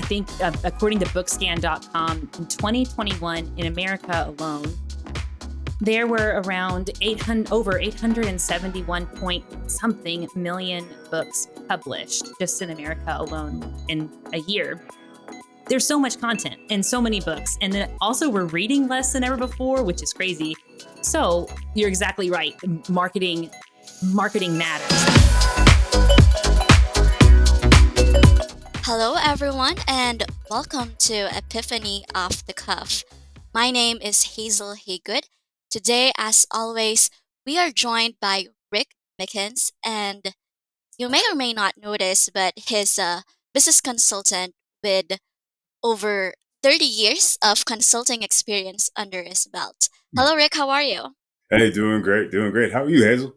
I think according to bookscan.com, in 2021 in America alone, there were around over 871 point something million books published just in America alone in a year. There's so much content and so many books. And then also we're reading less than ever before, which is crazy. So you're exactly right. Marketing matters. Hello, everyone, and welcome to Epiphany Off the Cuff. My name is Hazel Haygood. Today, as always, we are joined by Rick Mickens, and you may or may not notice, but he's a business consultant with over 30 years of consulting experience under his belt. Hello, Rick. How are you? Hey, doing great. How are you, Hazel?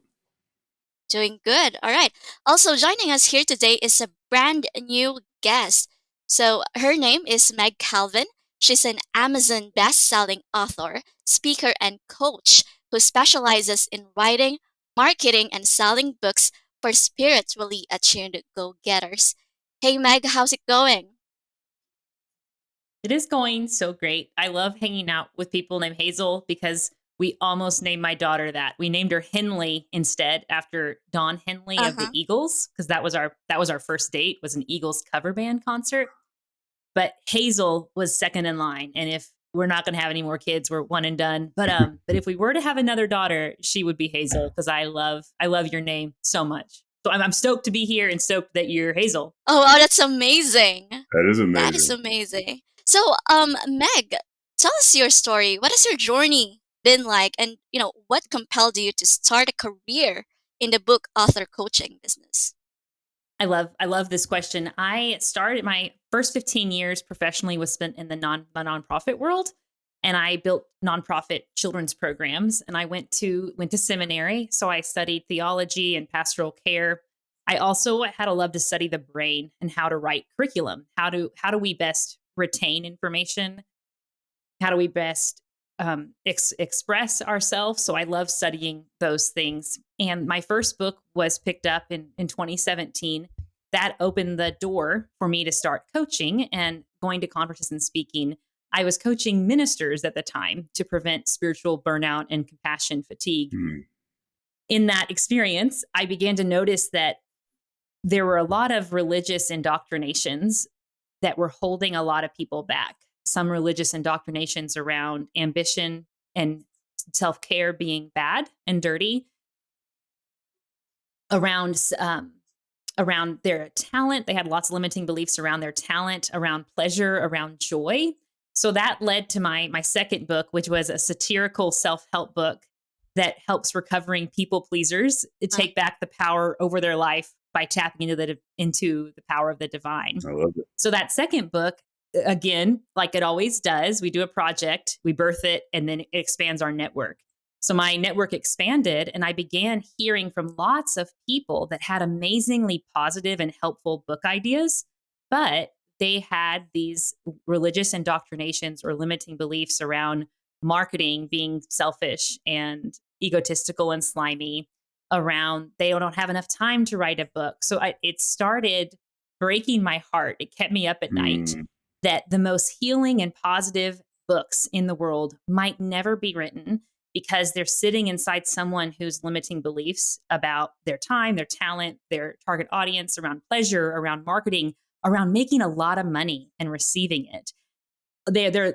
Doing good. All right. Also, joining us here today is a brand new guest. So, her name is Meg Calvin. She's an Amazon best-selling author, speaker, and coach who specializes in writing, marketing, and selling books for spiritually attuned go-getters. Hey, Meg, how's it going? It is going so great. I love hanging out with people named Hazel because we almost named my daughter that. We named her Henley instead after Don Henley of the Eagles, because that was our first date, was an Eagles cover band concert. But Hazel was second in line. And if we're not going to have any more kids, we're one and done. But if we were to have another daughter, she would be Hazel, because I love your name so much. So I'm stoked to be here and stoked that you're Hazel. Oh, wow, that's amazing. That is amazing. That is amazing. So, Meg, tell us your story. What has your journey been like? And, what compelled you to start a career in the book author coaching business? I love this question. I started my first 15 years professionally was spent in the nonprofit world, and I built nonprofit children's programs. And I went to seminary, so I studied theology and pastoral care. I also had a love to study the brain and how to write curriculum. How do we best retain information? How do we best express ourselves? So I love studying those things. And my first book was picked up in 2017. That opened the door for me to start coaching and going to conferences and speaking. I was coaching ministers at the time to prevent spiritual burnout and compassion fatigue. In that experience, I began to notice that there were a lot of religious indoctrinations that were holding a lot of people back. Some religious indoctrinations around ambition and self-care being bad and dirty, around their talent. They had lots of limiting beliefs around their talent, around pleasure, around joy. So that led to my second book, which was a satirical self-help book that helps recovering people pleasers to take back the power over their life by tapping into the power of the divine. I love it. So that second book, again, like it always does, we do a project, we birth it, and then it expands our network. So my network expanded, and I began hearing from lots of people that had amazingly positive and helpful book ideas, but they had these religious indoctrinations or limiting beliefs around marketing being selfish and egotistical and slimy, around they don't have enough time to write a book. So it started breaking my heart. It kept me up at night that the most healing and positive books in the world might never be written because they're sitting inside someone who's limiting beliefs about their time, their talent, their target audience, around pleasure, around marketing, around making a lot of money and receiving it.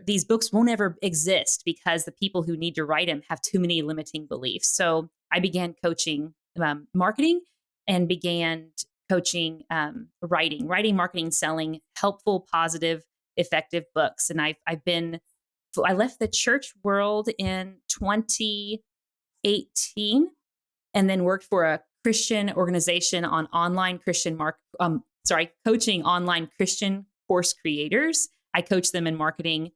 These books won't ever exist because the people who need to write them have too many limiting beliefs. So I began coaching marketing and began coaching writing, marketing, selling helpful, positive, effective books. And I left the church world in 2018 and then worked for a Christian organization on online Christian coaching online Christian course creators. I coached them in marketing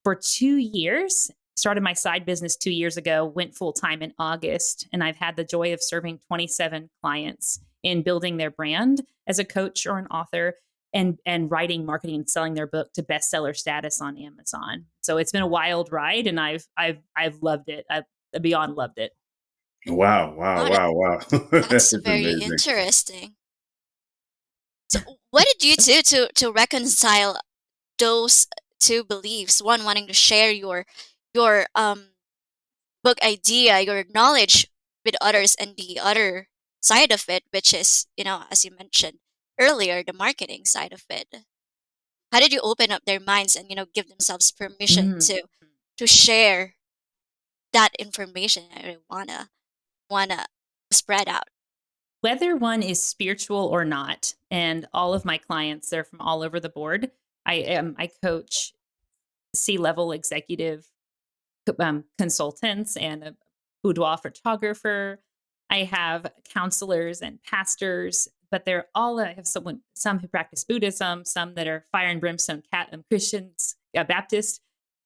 for 2 years. Started my side business 2 years ago, went full time in August, and I've had the joy of serving 27 clients in building their brand as a coach or an author, and writing, marketing, and selling their book to bestseller status on Amazon. So it's been a wild ride, and I've loved it. I've beyond loved it. Wow. That's very amazing. interesting. So what did you do to reconcile those two beliefs, one wanting to share your book idea, your knowledge with others, and the other side of it, which is, as you mentioned earlier, the marketing side of it. How did you open up their minds and, give themselves permission Mm. to share that information I really wanna spread out? Whether one is spiritual or not, and all of my clients, they're from all over the board. I coach C-level executive consultants and a boudoir photographer. I have counselors and pastors, but they're all, I have some who practice Buddhism, some that are fire and brimstone Christians, Baptist.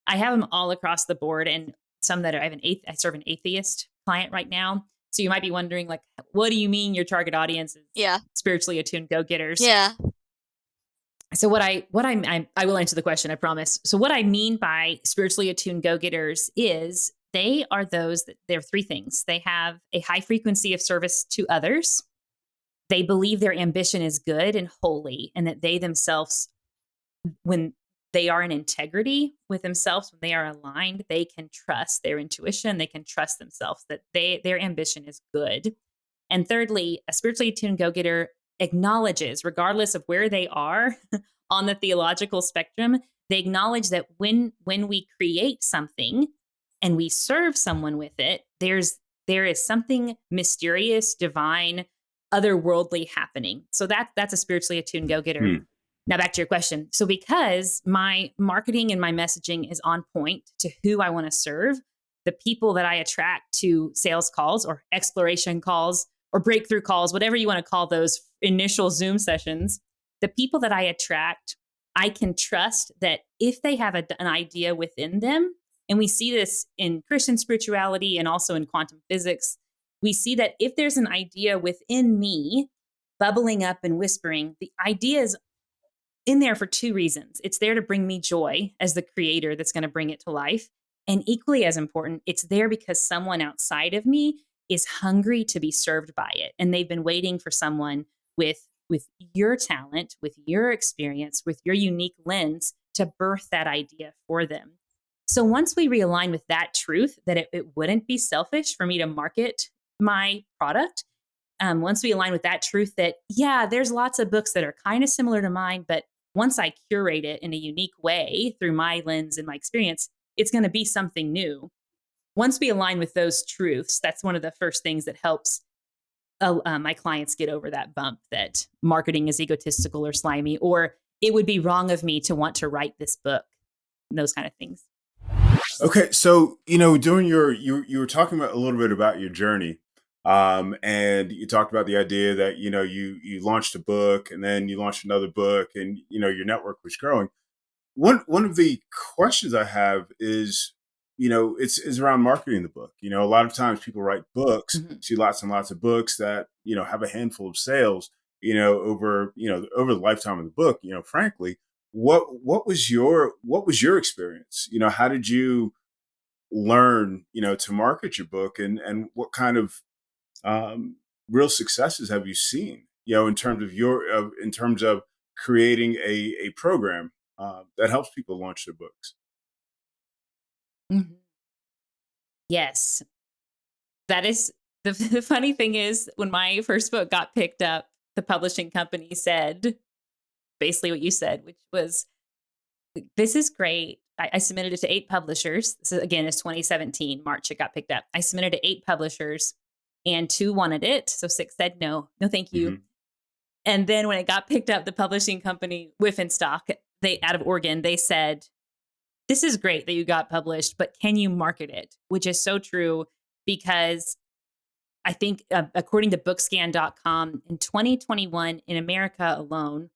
I have them all across the board, and some that are, I serve an atheist client right now. So you might be wondering, like, what do you mean your target audience is Yeah. spiritually attuned go-getters? Yeah. So I will answer the question, I promise. So what I mean by spiritually attuned go-getters is they are those that there are three things. They have a high frequency of service to others. They believe their ambition is good and holy, and that they themselves, when they are in integrity with themselves, when they are aligned, they can trust their intuition. They can trust themselves that their ambition is good. And thirdly, a spiritually attuned go-getter acknowledges, regardless of where they are on the theological spectrum, they acknowledge that when we create something and we serve someone with it, there is something mysterious, divine, otherworldly happening. So that's a spiritually attuned go-getter. Hmm. Now back to your question. So because my marketing and my messaging is on point to who I want to serve, the people that I attract to sales calls or exploration calls or breakthrough calls, whatever you want to call those initial Zoom sessions, the people that I attract, I can trust that if they have an idea within them, and we see this in Christian spirituality and also in quantum physics, we see that if there's an idea within me bubbling up and whispering, the idea is in there for two reasons. It's there to bring me joy as the creator that's going to bring it to life. And equally as important, it's there because someone outside of me is hungry to be served by it. And they've been waiting for someone with your talent, with your experience, with your unique lens to birth that idea for them. So once we realign with that truth, that it wouldn't be selfish for me to market my product, once we align with that truth that, yeah, there's lots of books that are kind of similar to mine, but once I curate it in a unique way through my lens and my experience, it's going to be something new. Once we align with those truths, that's one of the first things that helps my clients get over that bump that marketing is egotistical or slimy, or it would be wrong of me to want to write this book, those kind of things. Okay, so during you were talking about a little bit about your journey, and you talked about the idea that you launched a book and then you launched another book, and your network was growing. One of the questions I have is, it's around marketing the book. A lot of times people write books, Mm-hmm. see lots and lots of books that have a handful of sales, over over the lifetime of the book. Frankly, what was your experience? How did you learn to market your book, and what kind of real successes have you seen? In terms of in terms of creating a program that helps people launch their books. Mm-hmm. Yes, that is the funny thing is when my first book got picked up, the publishing company said basically what you said, which was, this is great. I submitted it to 8 publishers. This is, again, it's 2017, March, it got picked up. I submitted to 8 publishers and 2 wanted it. So 6 said no, thank you. Mm-hmm. And then when it got picked up, the publishing company, Stock, they out of Oregon, they said, this is great that you got published, but can you market it? Which is so true, because I think according to bookscan.com, in 2021 in America alone,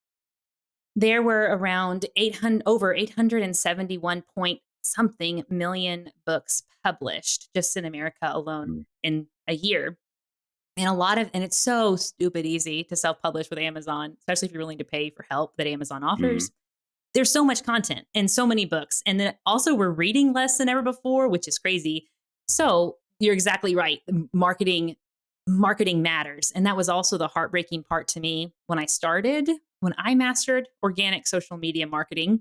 there were around over 871 point something million books published just in America alone in a year. And it's so stupid easy to self-publish with Amazon, especially if you're willing to pay for help that Amazon offers. Mm-hmm. There's so much content and so many books. And then also we're reading less than ever before, which is crazy. So you're exactly right. Marketing matters. And that was also the heartbreaking part to me when I mastered organic social media marketing.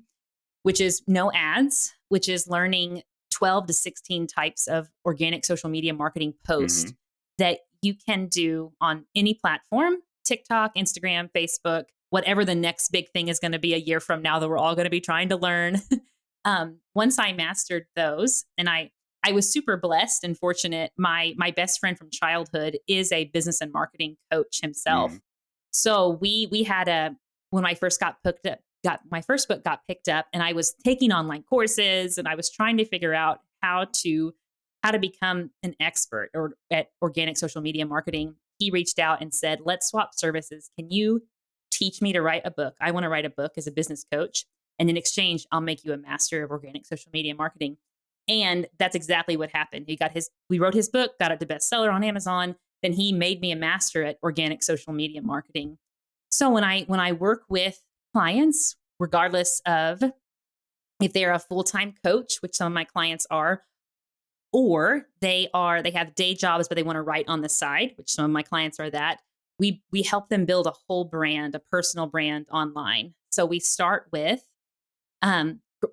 which is no ads, which is learning 12 to 16 types of organic social media marketing posts that you can do on any platform, TikTok, Instagram, Facebook, whatever the next big thing is going to be a year from now that we're all going to be trying to learn. Once I mastered those, and I was super blessed and fortunate. My best friend from childhood is a business and marketing coach himself. So we had when I first got my first book got picked up, and I was taking online courses, and I was trying to figure out how to become an expert at organic social media marketing. He reached out and said, "Let's swap services. Can you teach me to write a book? I want to write a book as a business coach. And in exchange, I'll make you a master of organic social media marketing." And that's exactly what happened. We wrote his book, got it to bestseller on Amazon. Then he made me a master at organic social media marketing. So when I work with clients, regardless of if they're a full-time coach, which some of my clients are, or they have day jobs, but they want to write on the side, which some of my clients are that, we help them build a whole brand, a personal brand online. So we start with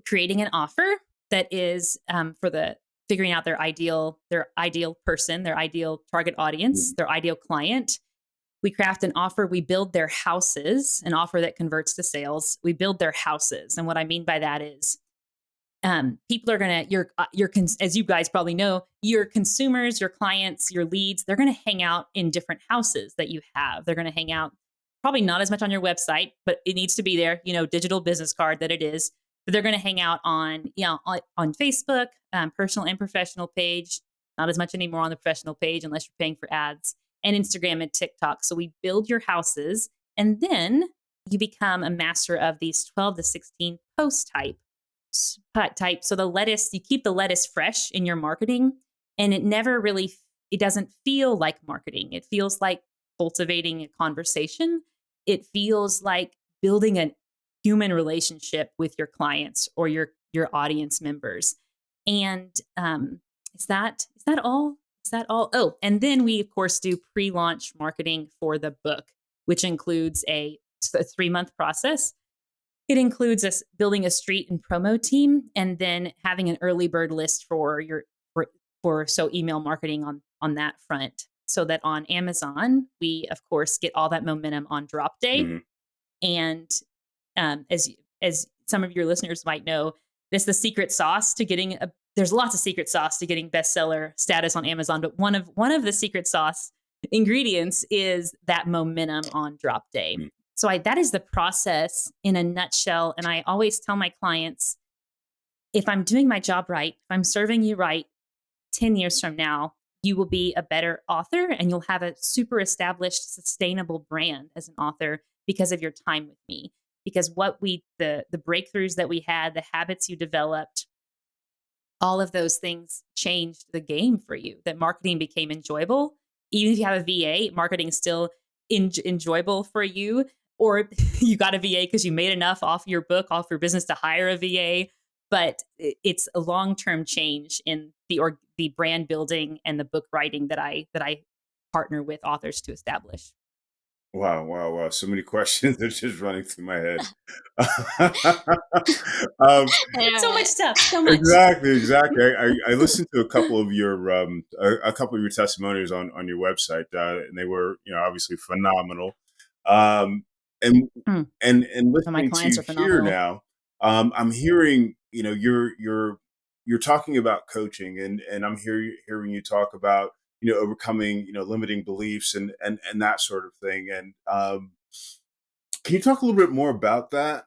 creating an offer that is for figuring out their ideal person, their ideal target audience, their ideal client. We craft an offer. We build their houses, an offer that converts to sales. We build their houses. And what I mean by that is people are going to, as you guys probably know, your consumers, your clients, your leads, they're going to hang out in different houses that you have. They're going to hang out probably not as much on your website, but it needs to be there, digital business card that it is. But they're going to hang out on Facebook, personal and professional page, not as much anymore on the professional page unless you're paying for ads, and Instagram and TikTok. So we build your houses, and then you become a master of these 12 to 16 post type. So you keep the lettuce fresh in your marketing, and it doesn't feel like marketing. It feels like cultivating a conversation. It feels like building a human relationship with your clients or your audience members. And is that all? Is that all? Oh, and then we of course do pre-launch marketing for the book, which includes a 3-month process. It includes us building a street and promo team, and then having an early bird list for email marketing on that front, so that on Amazon we of course get all that momentum on drop day. And as some of your listeners might know, there's the secret sauce to getting there's lots of secret sauce to getting bestseller status on Amazon, but one of the secret sauce ingredients is that momentum on drop day. So that is the process in a nutshell. And I always tell my clients, if I'm doing my job right, if I'm serving you right, 10 years from now, you will be a better author, and you'll have a super established, sustainable brand as an author because of your time with me. Because the breakthroughs that we had, the habits you developed, all of those things changed the game for you. That marketing became enjoyable. Even if you have a VA, marketing is still enjoyable for you. Or you got a VA because you made enough off your book, off your business to hire a VA. But it's a long-term change in the brand building and the book writing that I partner with authors to establish. Wow. So many questions are just running through my head. So much stuff. So much. Exactly. I listened to a couple of your testimonials on your website, and they were, obviously phenomenal. And listening to you here now, I'm hearing, you're talking about coaching, and I'm hearing you talk about, overcoming, limiting beliefs and that sort of thing. And can you talk a little bit more about that?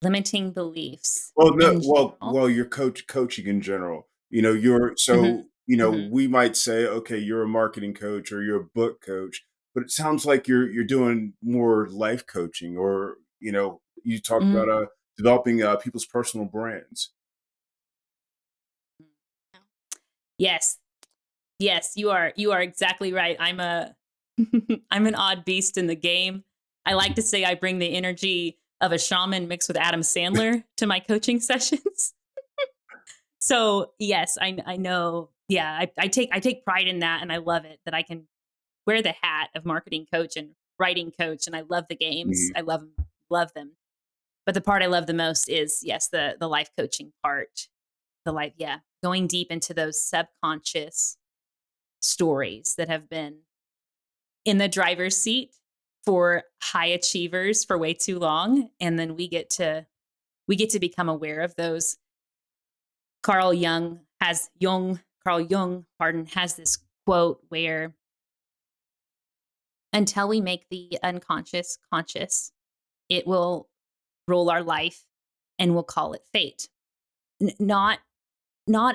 Limiting beliefs. Well, you're coaching in general. We might say, okay, you're a marketing coach or you're a book coach, but it sounds like you're doing more life coaching, or you talk about developing people's personal brands. Yes, you are exactly right. I'm an odd beast in the game. I like to say I bring the energy of a shaman mixed with Adam Sandler to my coaching sessions. So yes, I know. Yeah, I take pride in that, and I love it that I can wear the hat of marketing coach and writing coach, and I love the games. I love them. love them. But the part I love the most is, yes, the life coaching part. Going deep into those subconscious stories that have been in the driver's seat for high achievers for way too long, and then we get to become aware of those. Carl Jung has this quote where, until we make the unconscious conscious, it will rule our life, and we'll call it fate. Not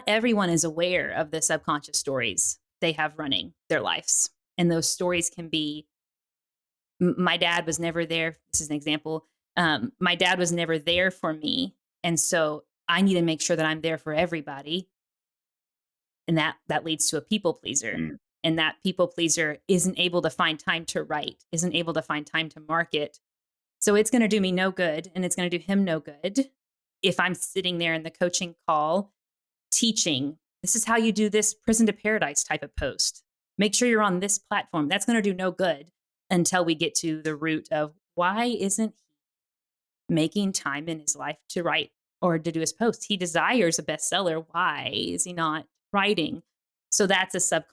everyone is aware of the subconscious stories they have running their lives. And those stories can be, my dad was never there. This is an example. My dad was never there for me. And so I need to make sure that I'm there for everybody. And that leads to a people pleaser. Mm. And that people pleaser isn't able to find time to write, isn't able to find time to market. So it's going to do me no good, and it's going to do him no good if I'm sitting there in the coaching call teaching, this is how you do this prison to paradise type of post. Make sure you're on this platform. That's going to do no good until we get to the root of, why isn't he making time in his life to write or to do his post? He desires a bestseller. Why is he not writing? So that's an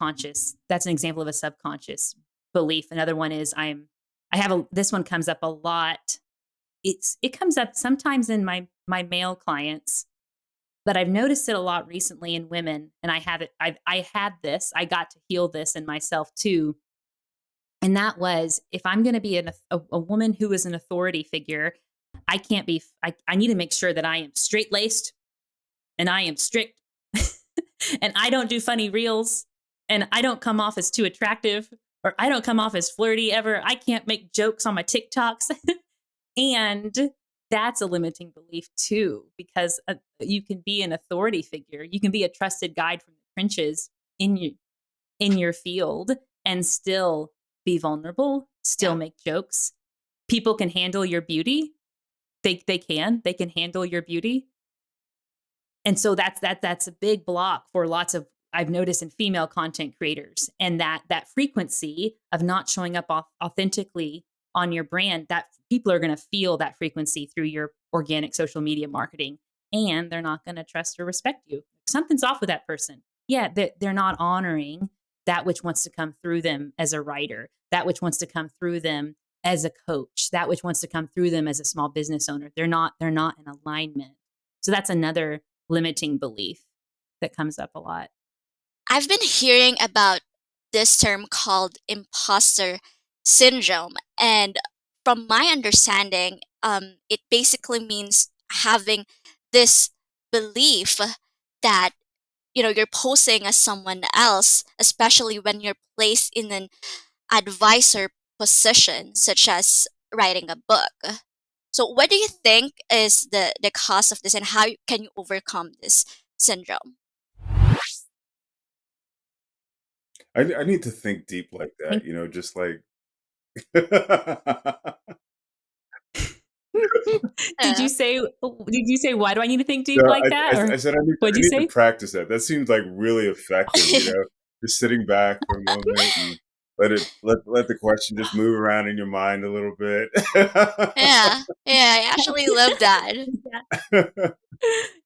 example of a subconscious belief. Another one is this one comes up a lot. It comes up sometimes in my male clients, but I've noticed it a lot recently in women. And I got to heal this in myself too. And that was, if I'm going to be a woman who is an authority figure, I need to make sure that I am straight laced and I am strict and I don't do funny reels and I don't come off as too attractive, or I don't come off as flirty ever. I can't make jokes on my TikToks. And that's a limiting belief too, because you can be an authority figure. You can be a trusted guide from the trenches in your field and still be vulnerable, still make jokes. People can handle your beauty. They can handle your beauty. And so that's a big block for lots of, I've noticed in female content creators, and that frequency of not showing up authentically on your brand, that people are going to feel that frequency through your organic social media marketing, and they're not going to trust or respect you. Something's off with that person. Yeah, they're not honoring that which wants to come through them as a writer, that which wants to come through them as a coach, that which wants to come through them as a small business owner. They're not in alignment. So that's another limiting belief that comes up a lot. I've been hearing about this term called imposter syndrome. And from my understanding, it basically means having this belief that you're posing as someone else, especially when you're placed in an advisor position, such as writing a book. So what do you think is the cause of this, and how can you overcome this syndrome? I need to think deep like that, just like. Did Uh, you say why do I need to think deep No, like that? Or I said I what'd you need to say? practice that. That seems like really effective, just sitting back for a moment and let the question just move around in your mind a little bit. yeah, I actually love that.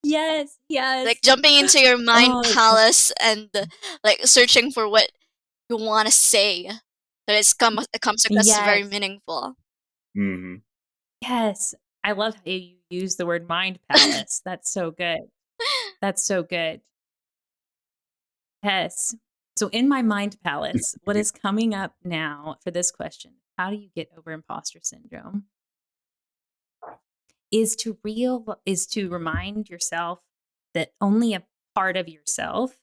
Yes, yes. Like jumping into your mind Oh, palace and like searching for what you want to say. That it comes across as very yes, meaningful. Hmm. yes. I love how you use the word mind palace. That's so good. That's so good. Yes. So in my mind palace, what is coming up now for this question, how do you get over imposter syndrome? Is to remind yourself that only a part of yourself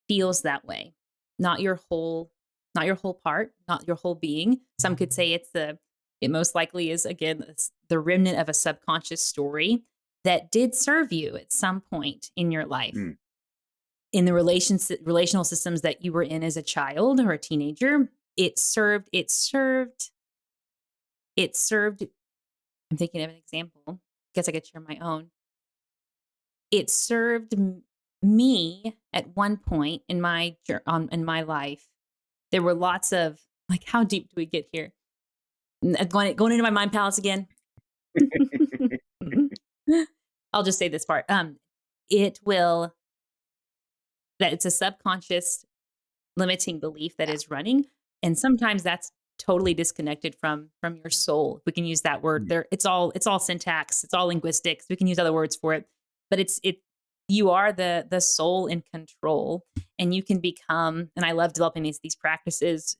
feels that way. Not your whole part, not your whole being. Some could say it most likely is, again, it's the remnant of a subconscious story that did serve you at some point in your life. Mm. In the relational systems that you were in as a child or a teenager, it served. I'm thinking of an example. Guess I could share my own. It served me at one point in my life. There were lots of, like, how deep do we get here? Going into my mind palace again. I'll just say this part. It will, that it's a subconscious limiting belief that Yeah. is running. And sometimes that's totally disconnected from your soul. We can use that word Mm. there. It's all syntax. It's all linguistics. We can use other words for it, but you are the soul in control, and you can become, and I love developing these practices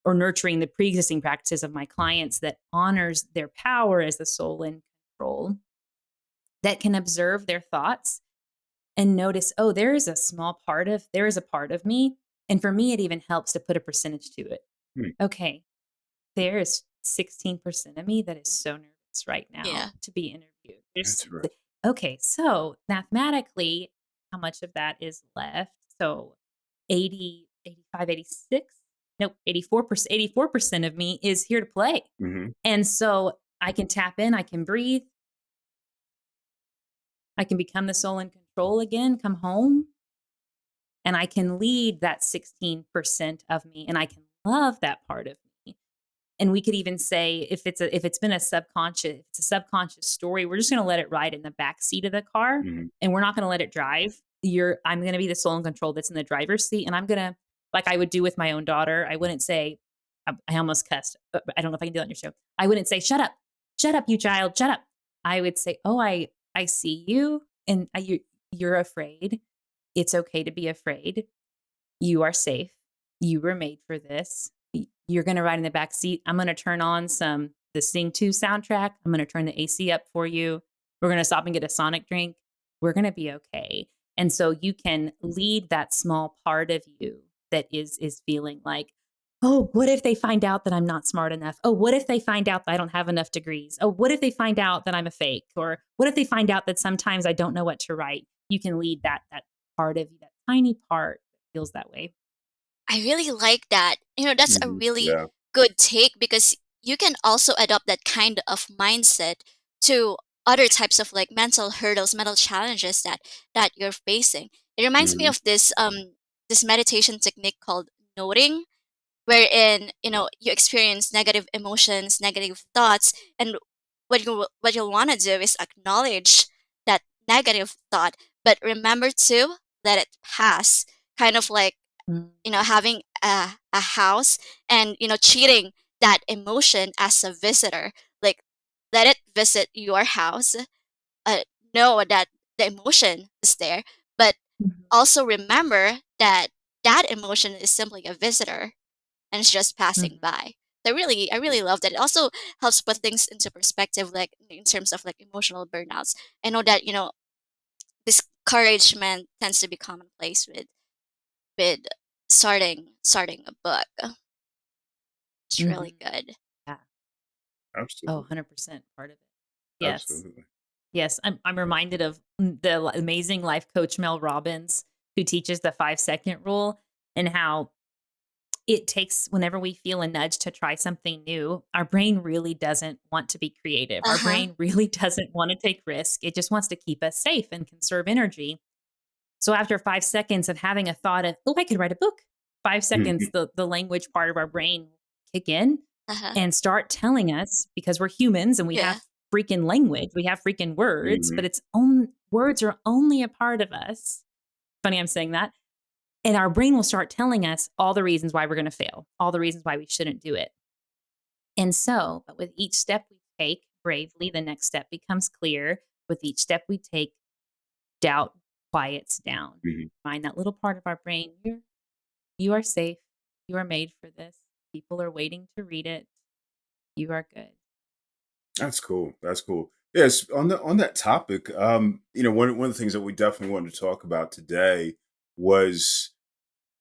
or nurturing the pre-existing practices of my clients that honors their power as the soul in control, that can observe their thoughts and notice, oh, there is a part of me. And for me, it even helps to put a percentage to it. Mm. Okay, there is 16% of me that is so nervous right Yeah. now to be interviewed. That's right. Okay, so mathematically, how much of that is left? So 80, 85, 86. Nope, 84%. 84% of me is here to play. Hmm. And so I can tap in, I can breathe, I can become the soul in control again, come home, and I can lead that 16% of me, and I can love that part of me. And we could even say, if it's been it's a subconscious story, we're just going to let it ride in the back seat of the car, Hmm. and we're not going to let it drive. I'm going to be the soul in control that's in the driver's seat, and I'm going to, like I would do with my own daughter, I wouldn't say, I almost cussed, but I don't know if I can do that on your show. I wouldn't say, shut up, you child, shut up. I would say, oh, I see you, and you're afraid. It's okay to be afraid. You are safe. You were made for this. You're going to ride in the back seat. I'm going to turn on the Sing 2 soundtrack. I'm going to turn the AC up for you. We're going to stop and get a Sonic drink. We're going to be okay. And so you can lead that small part of you that is feeling like, oh, what if they find out that I'm not smart enough? Oh, what if they find out that I don't have enough degrees? Oh, what if they find out that I'm a fake? Or what if they find out that sometimes I don't know what to write? You can lead that part of you, that tiny part that feels that way. I really like that. That's a Hmm. really Yeah. good take because you can also adopt that kind of mindset to other types of like mental hurdles, mental challenges that you're facing. It reminds me Hmm. of this meditation technique called noting, wherein you experience negative emotions, negative thoughts, and what you'll want to do is acknowledge that negative thought, but remember to let it pass, kind of like Mm. having a house and treating that emotion as a visitor, like let it visit your house, uh, know that the emotion is there, but Mhm. also remember that that emotion is simply a visitor and it's just passing Mhm. by. So I really love that. It also helps put things into perspective, like in terms of like emotional burnouts. I know that discouragement tends to be commonplace with starting a book. It's really Mhm. good. Yeah. Oh, Absolutely. 100% part of it. Yes. Absolutely. Yes. I'm reminded of the amazing life coach Mel Robbins, who teaches the 5-second rule, and how it takes, whenever we feel a nudge to try something new, our brain really doesn't want to be creative. Uh Our huh. brain really doesn't want to take risk. It just wants to keep us safe and conserve energy. So after 5 seconds of having a thought of, oh, I could write a book, 5 seconds, Mhm. the language part of our brain will kick in Uh huh. and start telling us, because we're humans and we Yeah. have freaking language, we have freaking words, but Mhm. words are only a part of us. Funny I'm saying that. And our brain will start telling us all the reasons why we're going to fail, all the reasons why we shouldn't do it. And so, but with each step we take bravely, the next step becomes clear. With each step we take, doubt quiets down. Mhm. Find that little part of our brain. You are safe. You are made for this. People are waiting to read it. You are good. That's cool. That's cool. Yes, on that topic, one of the things that we definitely wanted to talk about today was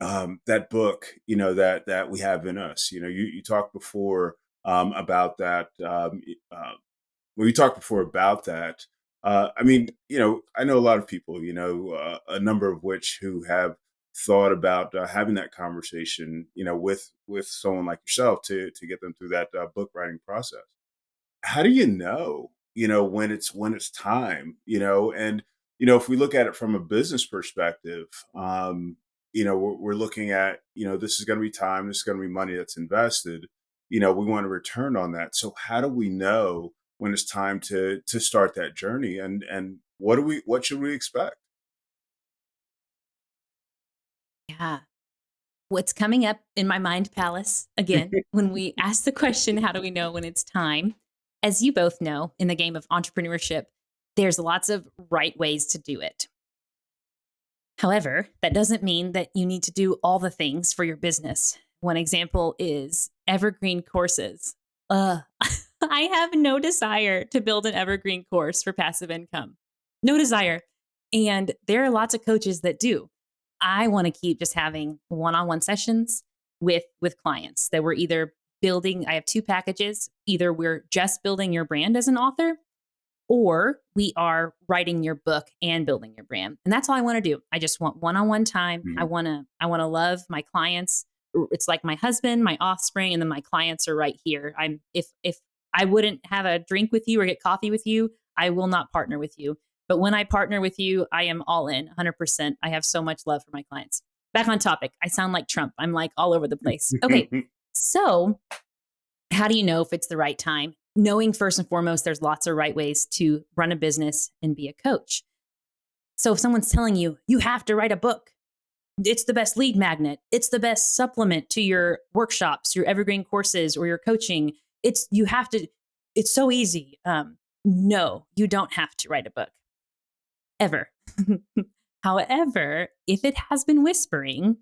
that book, that we have in us. You talked before about that. Well, you talked before about that. I mean, I know a lot of people, a number of which who have thought about having that conversation, with someone like yourself to get them through that book writing process. How do you know, when it's time, and if we look at it from a business perspective, we're looking at, this is going to be time, this is going to be money that's invested, we want to return on that. So how do we know when it's time to start that journey? And what should we expect? Yeah. What's coming up in my mind palace again, when we ask the question, how do we know when it's time? As you both know, in the game of entrepreneurship, there's lots of right ways to do it. However, that doesn't mean that you need to do all the things for your business. One example is evergreen courses. Uh, I have no desire to build an evergreen course for passive income. No desire. And there are lots of coaches that do. I want to keep just having one-on-one sessions with clients that we're either building. I have two packages. Either we're just building your brand as an author, or we are writing your book and building your brand. And that's all I want to do. I just want one-on-one time. I Mhm. want to love my clients. It's like my husband, my offspring, and then my clients are right here. If I wouldn't have a drink with you or get coffee with you, I will not partner with you. But when I partner with you, I am all in 100%. I have so much love for my clients. Back on topic. I sound like Trump. I'm like all over the place. Okay. So, how do you know if it's the right time? Knowing first and foremost, there's lots of right ways to run a business and be a coach. So if someone's telling you, you have to write a book, it's the best lead magnet, it's the best supplement to your workshops, your evergreen courses, or your coaching, you have to, it's so easy. No, you don't have to write a book ever. However, if it has been whispering,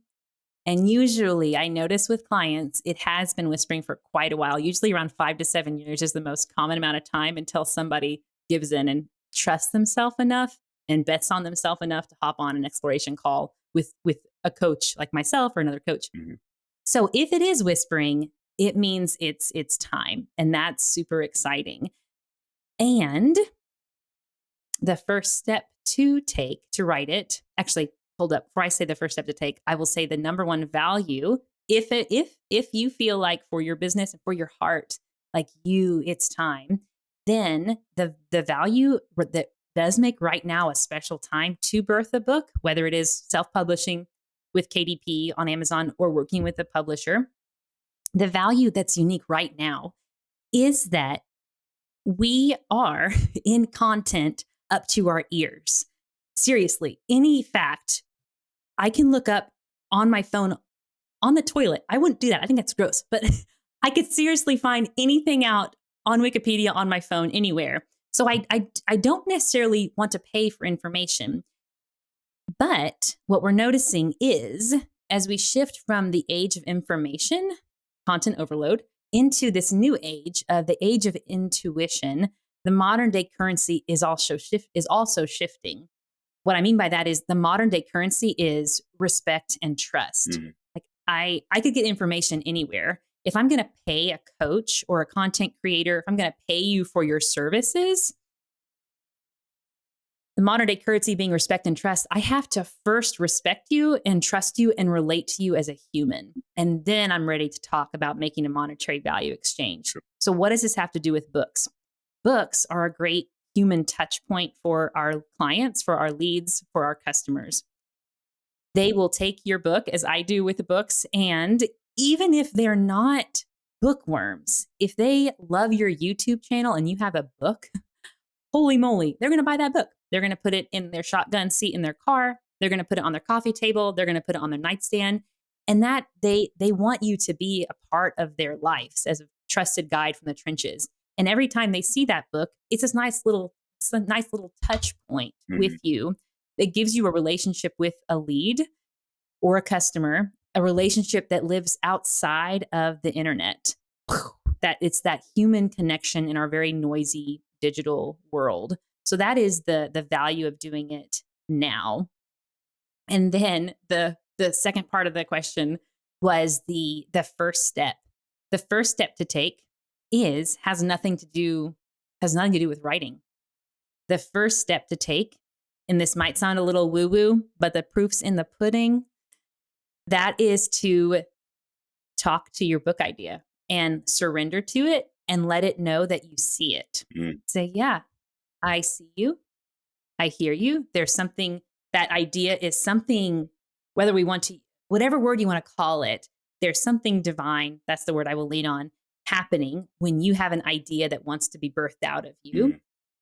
and usually I notice with clients, it has been whispering for quite a while. Usually around 5 to 7 years is the most common amount of time until somebody gives in and trusts themselves enough and bets on themselves enough to hop on an exploration call with a coach like myself or another coach. Mhm. So if it is whispering, it means it's time. And that's super exciting. And the first step to take to write it, actually, hold up, before I say the first step to take, I will say the number one value. If you feel like for your business and for your heart, like it's time, then the value that does make right now a special time to birth a book, whether it is self-publishing with KDP on Amazon or working with a publisher, the value that's unique right now is that we are in content up to our ears. Seriously, any fact I can look up on my phone on the toilet. I wouldn't do that. I think that's gross, but I could seriously find anything out on Wikipedia on my phone anywhere. So I don't necessarily want to pay for information. But what we're noticing is as we shift from the age of information, content overload, into this new age of the age of intuition, the modern day currency is also shifting. What I mean by that is the modern day currency is respect and trust. Mhm. Like I could get information anywhere. If I'm going to pay a coach or a content creator, if I'm going to pay you for your services, the modern day currency being respect and trust, I have to first respect you and trust you and relate to you as a human. And then I'm ready to talk about making a monetary value exchange. Sure. So what does this have to do with books? Books are a great human touch point for our clients, for our leads, for our customers. They will take your book, as I do with the books, and even if they're not bookworms, if they love your YouTube channel and you have a book, holy moly, they're going to buy that book. They're going to put it in their shotgun seat in their car. They're going to put it on their coffee table. They're going to put it on their nightstand. And that they want you to be a part of their lives as a trusted guide from the trenches. And every time they see that book, it's a nice little touch point with Mhm. you. It gives you a relationship with a lead or a customer, a relationship that lives outside of the internet. That it's that human connection in our very noisy digital world. So that is the value of doing it now. And then the second part of the question was the first step. The first step to take has nothing to do with writing. The first step to take, and this might sound a little woo-woo, but the proof's in the pudding, that is to talk to your book idea and surrender to it and let it know that you see it. Mhm. Say, yeah, I see you. I hear you. There's something, that idea is something, whether we want to, whatever word you want to call it, there's something divine. That's the word I will lean on happening when you have an idea that wants to be birthed out of you. Mm.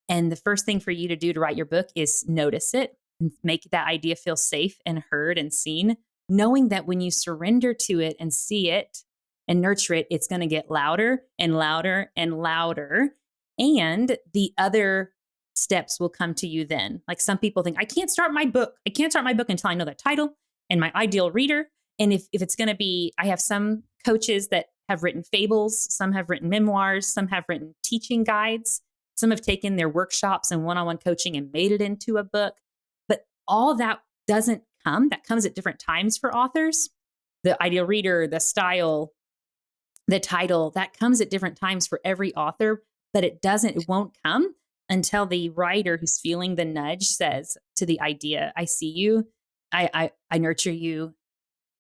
And the first thing for you to do to write your book is notice it and make that idea feel safe and heard and seen, knowing that when you surrender to it and see it and nurture it, it's going to get louder and louder and louder. And the other steps will come to you then. Like some people think, I can't start my book. I can't start my book until I know the title and my ideal reader. And if it's going to be, I have some coaches that have written fables, some have written memoirs, some have written teaching guides, some have taken their workshops and one-on-one coaching and made it into a book. But all that doesn't come. That comes at different times for authors. The ideal reader, the style, the title, that comes at different times for every author, but it won't come until the writer who's feeling the nudge says to the idea, I see you, I nurture you,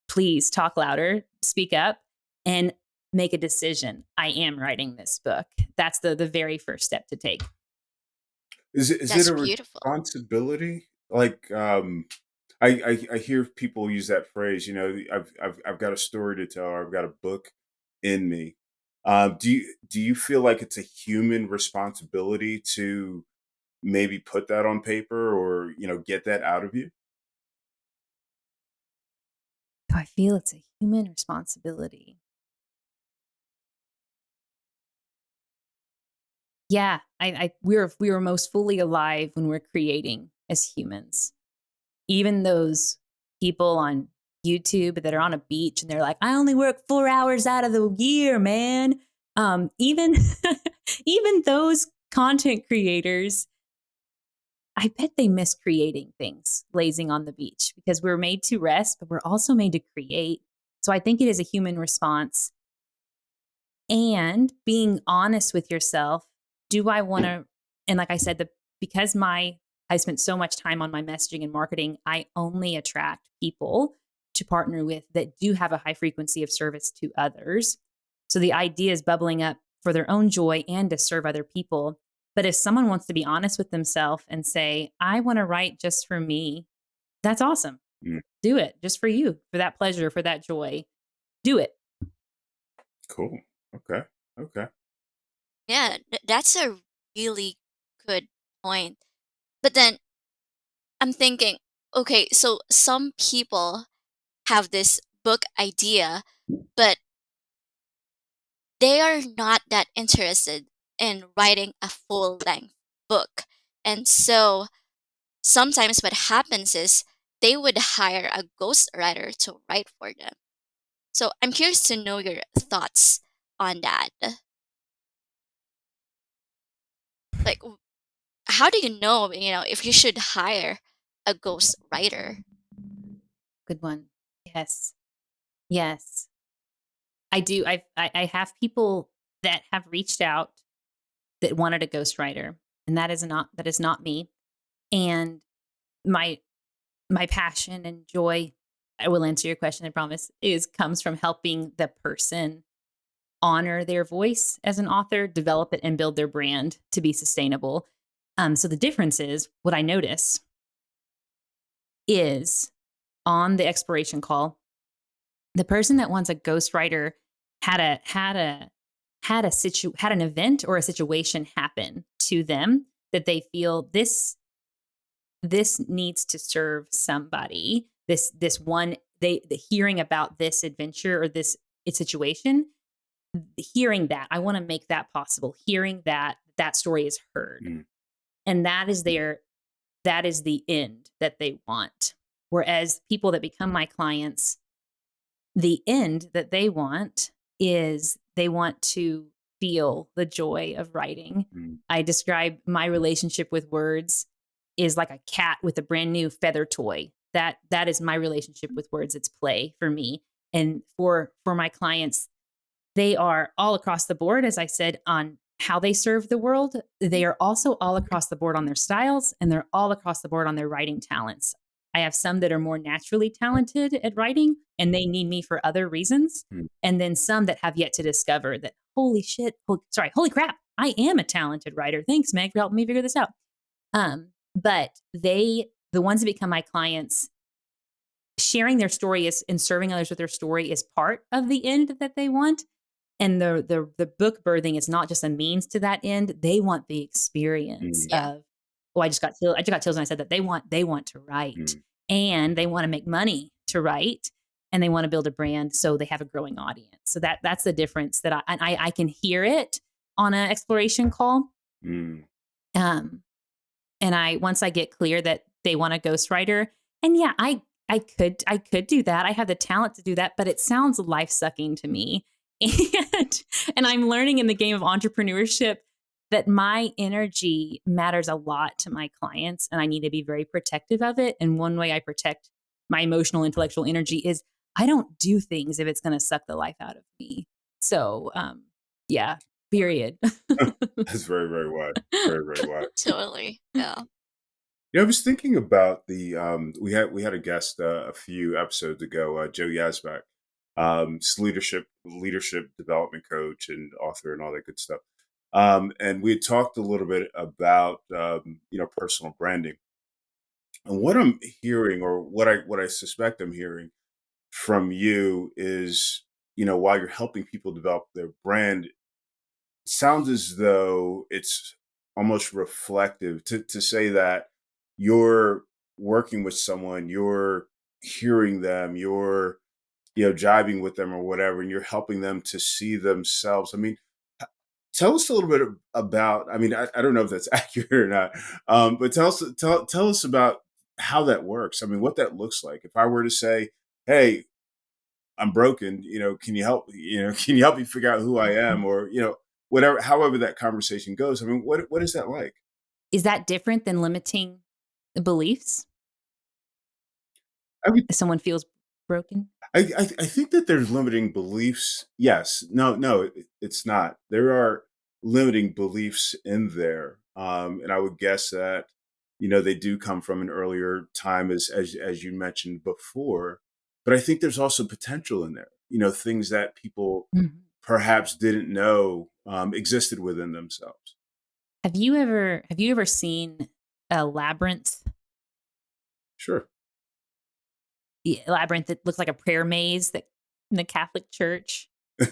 please talk louder, speak up, and make a decision. I am writing this book. That's the very first step to take. Is it That's a beautiful. responsibility? Like, I hear people use that phrase. I've got a story to tell, or I've got a book in me. Do you feel like it's a human responsibility to maybe put that on paper, or get that out of you? So I feel it's a human responsibility. Yeah, we were most fully alive when we're creating as humans. Even those people on YouTube that are on a beach and they're like, I only work 4 hours out of the year, man. Even even those content creators, I bet they miss creating things, lazing on the beach, because we're made to rest, but we're also made to create. So I think it is a human response. And being honest with yourself, do I want to, and like I said, because I spent so much time on my messaging and marketing, I only attract people to partner with that do have a high frequency of service to others. So the idea is bubbling up for their own joy and to serve other people. But if someone wants to be honest with themselves and say, I want to write just for me, that's awesome. Mm, Do it just for you, for that pleasure, for that joy. Do it. cool. Okay. Okay. Yeah, that's a really good point. But then I'm thinking, okay, so some people have this book idea, but they are not that interested in writing a full length book. And so sometimes what happens is they would hire a ghostwriter to write for them. So I'm curious to know your thoughts on that. Like, how do you know, if you should hire a ghostwriter? Good one. Yes. Yes. I do. I have people that have reached out that wanted a ghostwriter, and that is not me. And my my passion and joy, I will answer your question, I promise, is comes from helping the person honor their voice as an author, develop it, and build their brand to be sustainable. So the difference is what I notice is on the expiration call, the person that wants a ghostwriter had an event or a situation happen to them that they feel this needs to serve somebody. This one, the hearing about this adventure or this situation, hearing that, I want to make that possible. Hearing that story is heard, Mm, and that is the end that they want. Whereas people that become my clients, the end that they want is they want to feel the joy of writing. mm, I describe my relationship with words is like a cat with a brand new feather toy. That is my relationship with words. It's play for me. And for my clients, they are all across the board, as I said, on how they serve the world. They are also all across the board on their styles, and they're all across the board on their writing talents. I have some that are more naturally talented at writing, and they need me for other reasons. mm. And then some that have yet to discover that, holy shit, holy crap, I am a talented writer. Thanks, Meg, for helping me figure this out. But the ones that become my clients, sharing their story is and serving others with their story is part of the end that they want. And the book birthing is not just a means to that end. They want the experience Mm, Yeah. of, oh, I just got chills when I said that. They want to write, mm, and they want to make money to write, and they want to build a brand so they have a growing audience. So that's the difference that I can hear it on an exploration call. mm. Um, and once I get clear that they want a ghostwriter, and yeah, I could do that. I have the talent to do that, but it sounds life sucking to me. And I'm learning in the game of entrepreneurship that my energy matters a lot to my clients, and I need to be very protective of it. And one way I protect my emotional, intellectual energy is I don't do things if it's going to suck the life out of me. So, yeah, period. That's very, very wise. Very, very wise. Totally. Yeah. I was thinking about the we had a guest a few episodes ago, Joe Yazbek, leadership development coach and author and all that good stuff. And we had talked a little bit about personal branding. And what I'm hearing, or what I suspect I'm hearing from you is, while you're helping people develop their brand, sounds as though it's almost reflective to say that you're working with someone, you're hearing them, you're jiving with them or whatever, and you're helping them to see themselves. I mean, tell us a little bit about. I mean, I don't know if that's accurate or not, but tell us about how that works. I mean, what that looks like. If I were to say, "Hey, I'm broken. Can you help? Can you help me figure out who I am?" Or whatever, however that conversation goes. I mean, what is that like? Is that different than limiting the beliefs I would, if someone feels broken? I think that there's limiting beliefs. Yes, no, it's not. There are limiting beliefs in there, and I would guess that they do come from an earlier time, as you mentioned before. But I think there's also potential in there. Things that people Mhm. perhaps didn't know existed within themselves. Have you ever seen a labyrinth? Sure. Labyrinth that looks like a prayer maze that in the Catholic Church. Do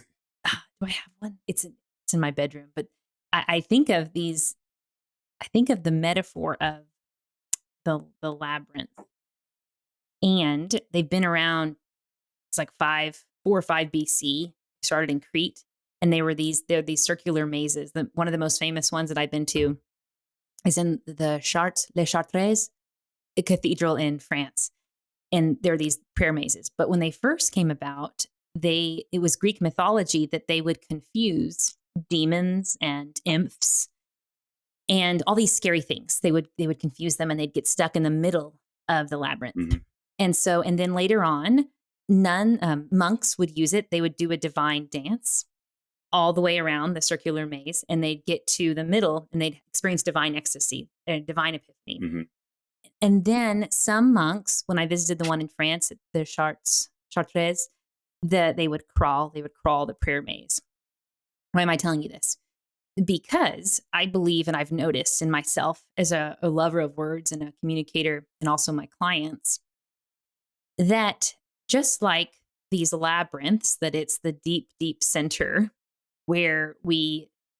I have one? It's in my bedroom, but I think of these. I think of the metaphor of the labyrinth, and they've been around. It's like 4 or 5 BC. Started in Crete, and they're these circular mazes. One of the most famous ones that I've been to is in the Chartres, a cathedral in France, and there are these prayer mazes. But when they first came about, it was Greek mythology that they would confuse demons and imps and all these scary things. They would confuse them, and they'd get stuck in the middle of the labyrinth. Hmm. And then later on, monks would use it. They would do a divine dance all the way around the circular maze, and they'd get to the middle, and they'd experience divine ecstasy, divine epiphany. Hmm. And then some monks, when I visited the one in France, at the Chartres, they would crawl the prayer maze. Why am I telling you this? Because I believe, and I've noticed in myself as a lover of words and a communicator, and also my clients, that just like these labyrinths, that it's the deep, deep center where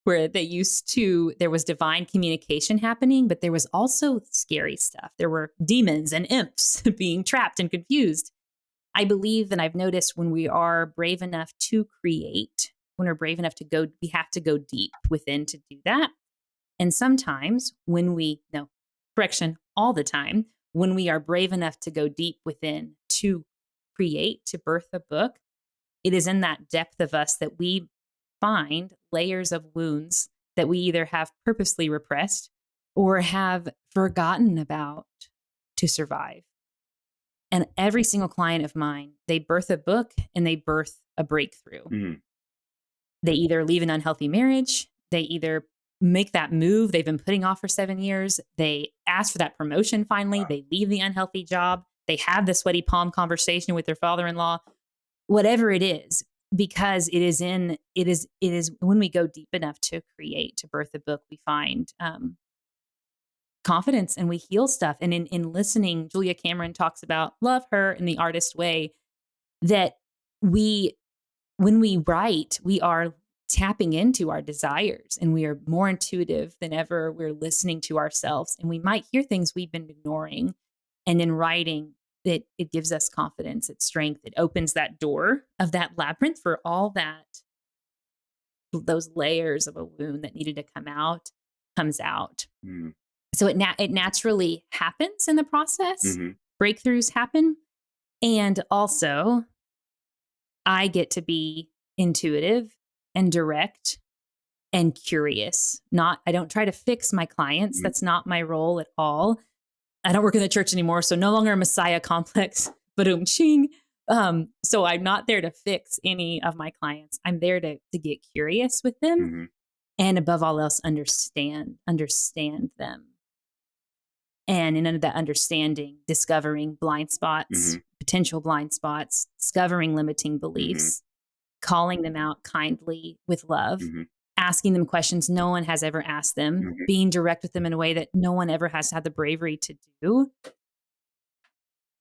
there was divine communication happening, but there was also scary stuff. There were demons and imps being trapped and confused. I believe, and I've noticed, when we are brave enough to create, when we're brave enough to go, we have to go deep within to do that. And sometimes all the time, when we are brave enough to go deep within to create, to birth a book, it is in that depth of us that we find layers of wounds that we either have purposely repressed or have forgotten about to survive. And every single client of mine, they birth a book and they birth a breakthrough. Hmm. They either leave an unhealthy marriage, they either make that move they've been putting off for 7 years, they ask for that promotion finally, they leave the unhealthy job, they have the sweaty palm conversation with their father-in-law, whatever it is, because it is when we go deep enough to create, to birth a book, we find confidence, and we heal stuff. And in listening, Julia Cameron talks about, love her in the artist way, that when we write, we are tapping into our desires, and we are more intuitive than ever. We're listening to ourselves, and we might hear things we've been ignoring. And in writing, it gives us confidence, it's strength. It opens that door of that labyrinth for all that, those layers of a wound that needed to come out, comes out. Mm. So it naturally happens in the process. Mm-hmm. Breakthroughs happen. And also, I get to be intuitive and direct and curious. I don't try to fix my clients. Mm-hmm. That's not my role at all. I don't work in the church anymore, so no longer a Messiah complex. Ba-doom ching. So I'm not there to fix any of my clients. I'm there to get curious with them, Mm-hmm. and above all else, understand them. And in that understanding, discovering blind spots, Mm-hmm. potential blind spots, discovering limiting Mm-hmm. beliefs, calling them out kindly with love, Mm-hmm. asking them questions no one has ever asked them, Mm-hmm. being direct with them in a way that no one ever has had the bravery to do,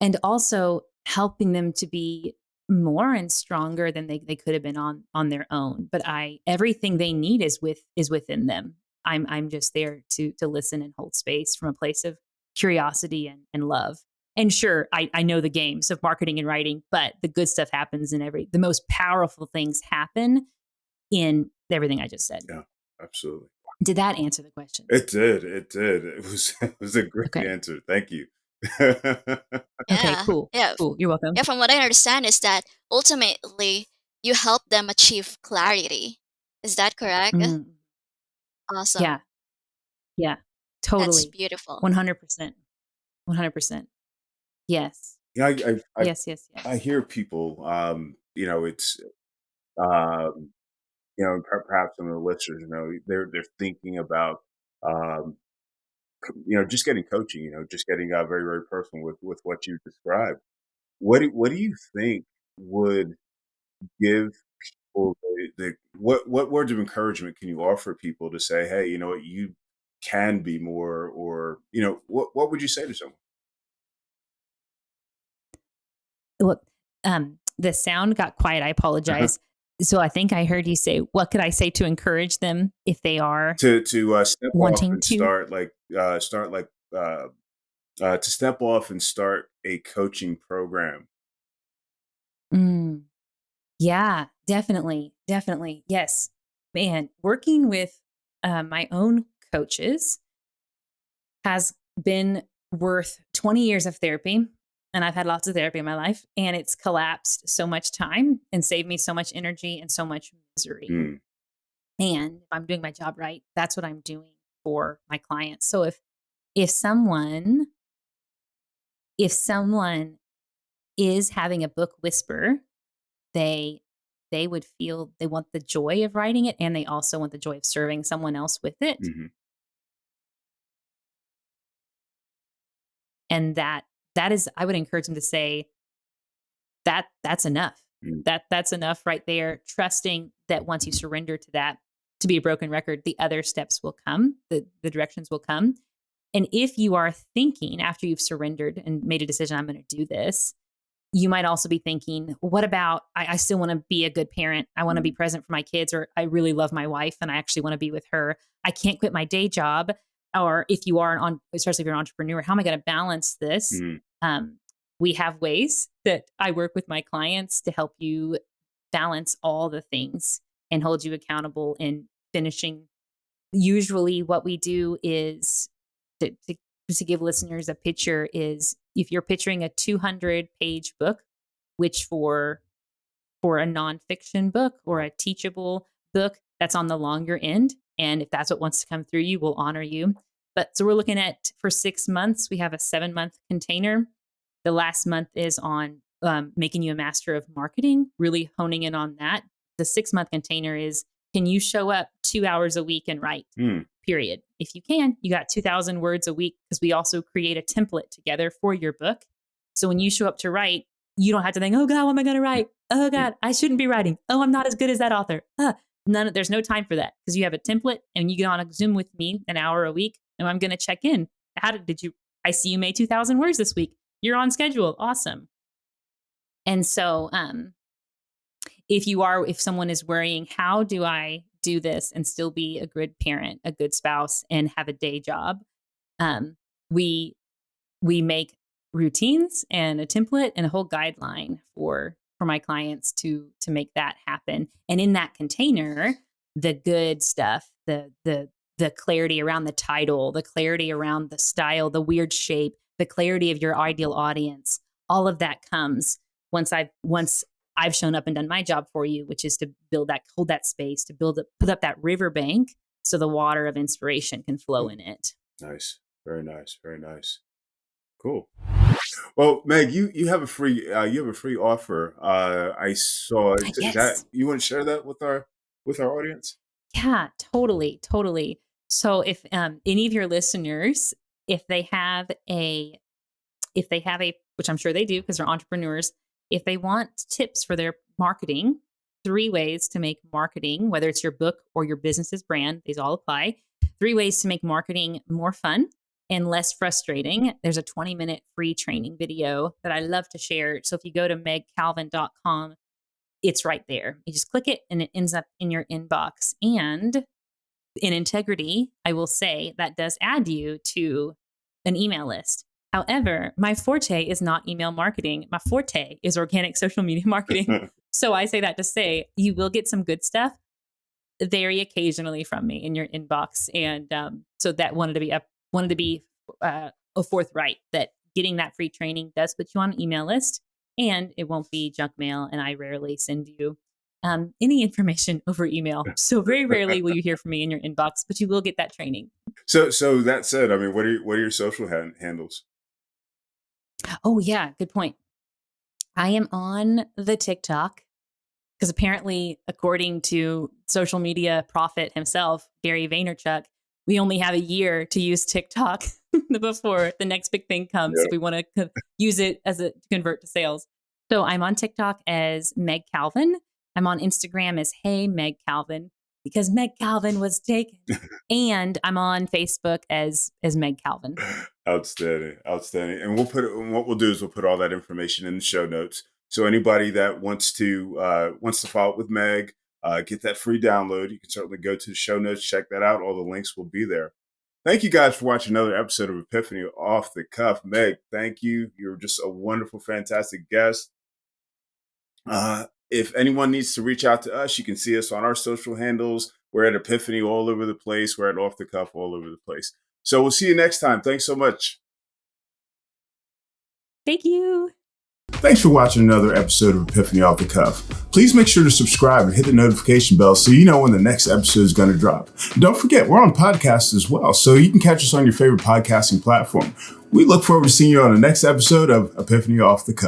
and also helping them to be more and stronger than they could have been on their own. But everything they need is within them. I'm just there to listen and hold space from a place of curiosity and love. And sure, I know the games of marketing and writing, but the good stuff happens the most powerful things happen in everything I just said. Yeah, absolutely. Did that answer the question? It did. It was a great Okay. answer. Thank you. Okay, Yeah. cool. Yeah. Cool. You're welcome. Yeah. From what I understand is that ultimately you help them achieve clarity. Is that correct? Mm, yeah. Awesome. Yeah. That's Totally. beautiful. 100%. 100%. Yes. Yeah, Yes, yes, I yes. hear people. It's um, perhaps some of the listeners, they're thinking about, um, just getting coaching. Just getting very very personal with what you described. What do you think would give people what words of encouragement can you offer people to say, hey, you know what, you can be more, or what would you say to someone? Look, the sound got quiet. I apologize. So I think I heard you say, what could I say to encourage them if they are To step off wanting and to? to step off and start a coaching program. Mm, yeah, definitely. Definitely. Yes. Man, working with my own coaches has been worth 20 years of therapy. And I've had lots of therapy in my life, and it's collapsed so much time and saved me so much energy and so much misery. Mm, And if I'm doing my job right, that's what I'm doing for my clients. So if someone if someone is having a book whisper, they they would feel they want the joy of writing it, and they also want the joy of serving someone else with it. mhm, And that is, I would encourage them to say that's enough. mm, That's enough right there, trusting that once you surrender to that, to be a broken record, the other steps will come, the directions will come. And if you are thinking after you've surrendered and made a decision, I'm going to do this, you might also be thinking, what about, I still want to be a good parent. I want to be mm, present for my kids, or I really love my wife and I actually want to be with her. I can't quit my day job. Or if you are especially if you're an entrepreneur, how am I going to balance this? mm, Um, we have ways that I work with my clients to help you balance all the things and hold you accountable in finishing. Usually what we do is to give listeners a picture is, if you're picturing a 200-page book, which for a nonfiction book or a teachable book, that's on the longer end. And if that's what wants to come through you, we'll honor you. But so we're looking at, for 6 months, we have a 7-month container. The last month is on making you a master of marketing, really honing in on that. The 6-month container is, can you show up 2 hours a week and write? mm, Period. If you can, you got 2,000 words a week, because we also create a template together for your book. So when you show up to write, you don't have to think, oh God, what am I going to write? Oh mm, God, I shouldn't be writing. Oh, I'm not as good as that author. There's no time for that, because you have a template and you get on a Zoom with me an hour a week, and I'm going to check in. I see you made 2,000 words this week. You're on schedule. Awesome. And so, if someone is worrying, how do I do this and still be a good parent, a good spouse, and have a day job? We make routines and a template and a whole guideline for my clients to make that happen. And in that container, the good stuff, the clarity around the title, the clarity around the style, the weird shape, the clarity of your ideal audience, all of that comes once I've shown up and done my job for you, which is to hold that space, to put up that riverbank so the water of inspiration can flow in it. Nice. Very nice. Very nice. Cool. Well, Meg, you have a free offer. I saw. Yes. Is that you want to share that with our audience? Yeah, totally. So if any of your listeners, if they have a, which I'm sure they do because they're entrepreneurs, if they want tips for their marketing, 3 ways to make marketing, whether it's your book or your business's brand, these all apply. 3 ways to make marketing more fun and less frustrating. There's a 20-minute free training video that I love to share. So if you go to megcalvin.com, it's right there. You just click it and it ends up in your inbox. And in integrity, I will say that does add you to an email list. However, my forte is not email marketing. My forte is organic social media marketing. So I say that to say you will get some good stuff very occasionally from me in your inbox. And so that wanted to be forthright that getting that free training does put you on an email list, and it won't be junk mail. And I rarely send you any information over email. So very rarely will you hear from me in your inbox, but you will get that training. So that said, I mean, what are your social handles? Oh yeah, good point. I am on the TikTok because apparently, according to social media prophet himself, Gary Vaynerchuk, we only have a year to use TikTok before the next big thing comes. Yep. If we want to use it to convert to sales. So I'm on TikTok as Meg Calvin. I'm on Instagram as Hey Meg Calvin because Meg Calvin was taken. And I'm on Facebook as Meg Calvin. Outstanding. And what we'll do is we'll put all that information in the show notes. So anybody that wants to follow up with Meg, get that free download, you can certainly go to the show notes, check that out. All the links will be there. Thank you guys for watching another episode of Epiphany Off the Cuff. Meg, thank you. You're just a wonderful, fantastic guest. If anyone needs to reach out to us, you can see us on our social handles. We're at Epiphany all over the place. We're at Off the Cuff all over the place. So we'll see you next time. Thanks so much. Thank you. Thanks for watching another episode of Epiphany Off the Cuff. Please make sure to subscribe and hit the notification bell so you know when the next episode is going to drop. And don't forget, we're on podcasts as well, so you can catch us on your favorite podcasting platform. We look forward to seeing you on the next episode of Epiphany Off the Cuff.